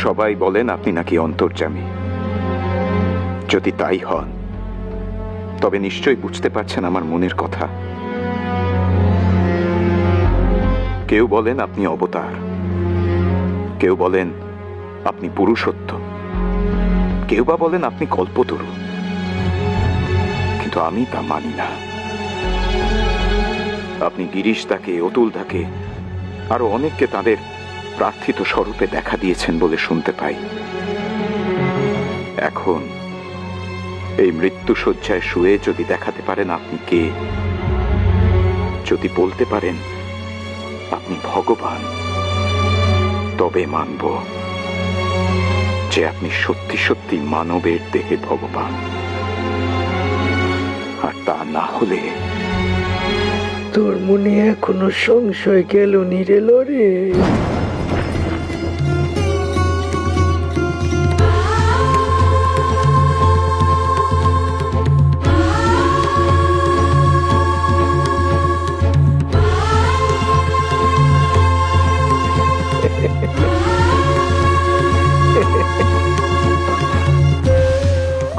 সবাই বলেন আপনি নাকি অন্তর্যামী। যদি তাই হন তবে নিশ্চয়ই বুঝতে পারছেন আমার মনের কথা। কেউ বলেন আপনি অবতার, কেউ বলেন আপনি পুরুষোত্তম, কেউ বা বলেন আপনি কল্পতরু, কিন্তু আমি তা মানি না। আপনি গিরিশ দাকে, অতুল দাকে, আরো অনেককে তাদের প্রার্থিত স্বরূপে দেখা দিয়েছেন বলে শুনতে পাই। এখন এই মৃত্যু শয্যায় শুয়ে যদি দেখাতে পারেন আপনি কে, যদি বলতে পারেন আপনি ভগবান, তবে মানব যে আপনি সত্যি সত্যি মানবের দেহে ভগবান। আর তা না হলে তোর মনে এখনো সংশয় গেল নি রে লরে?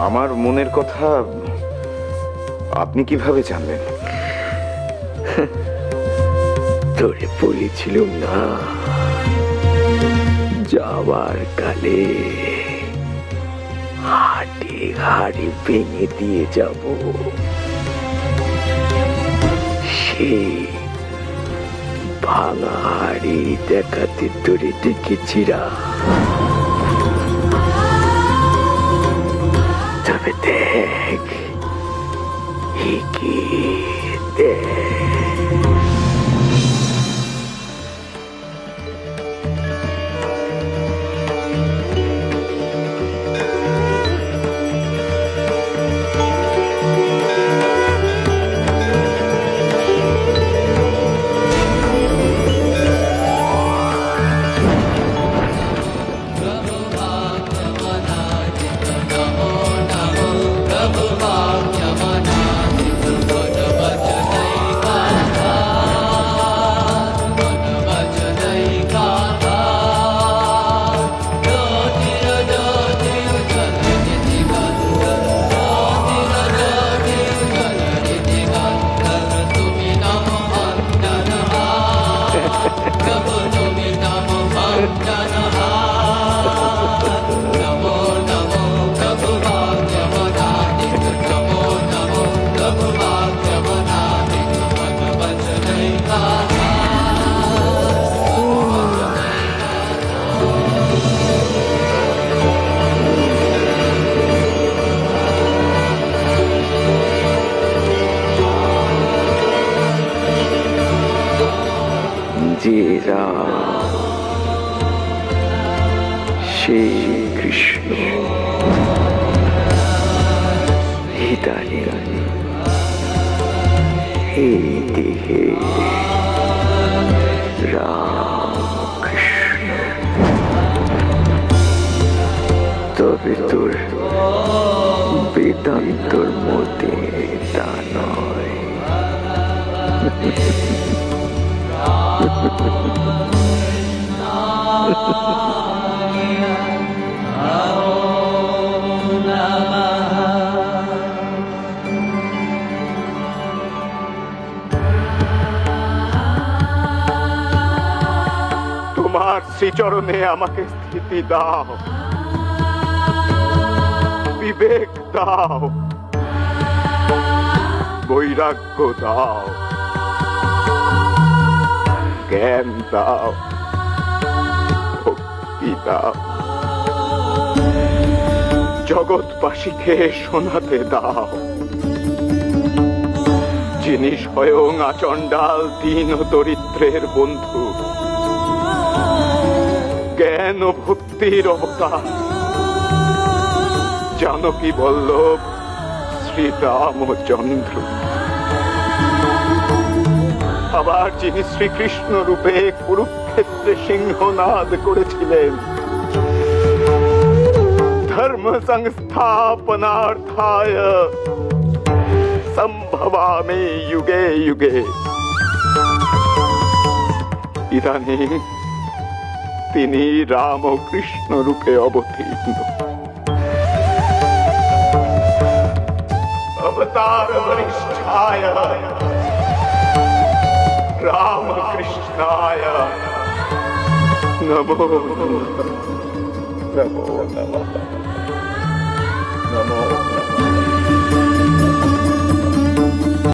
আমার মনের কথা আপনি কিভাবে জানলেন? তোরে বলেছিলাম না, যাওয়ার কালে হাড়ি হাড়ি ভেঙে দিয়ে যাব। সেই ভাঙা হাড়ি দেখাতে তোরে ডেকেছিরা। তবে দেখ, দেখ যে রাম, সেই কৃষ্ণ হিতানি এই দেহে রাম কৃষ্ণ। তবে তোর বেদান্তর মতে তা নয়। তোমার শ্রীচরণে আমাকে স্থিতি দাও, বিবেক দাও, বৈরাগ্য দাও, জ্ঞান দাও, ভক্তি দাও, জগৎবাসীকে শোনাতে দাও, যিনি স্বয়ং আচণ্ডাল দীন ও দরিদ্রের বন্ধু, জ্ঞান ও ভক্তির অবতার, জানকী বল্লভ শ্রীরামচন্দ্র। আবার যিনি শ্রীকৃষ্ণ রূপে কুরুক্ষেত্রে সিংহনাদ করেছিলেন, ধর্ম সংস্থাপনার্থায় সম্ভবামি যুগে যুগে। ইদানীং তিনি রামকৃষ্ণ রূপে অবতীর্ণ। अवतार वरिष्ठाय रामकृष्णाय नमो नमः नमो नमः नमो नमः।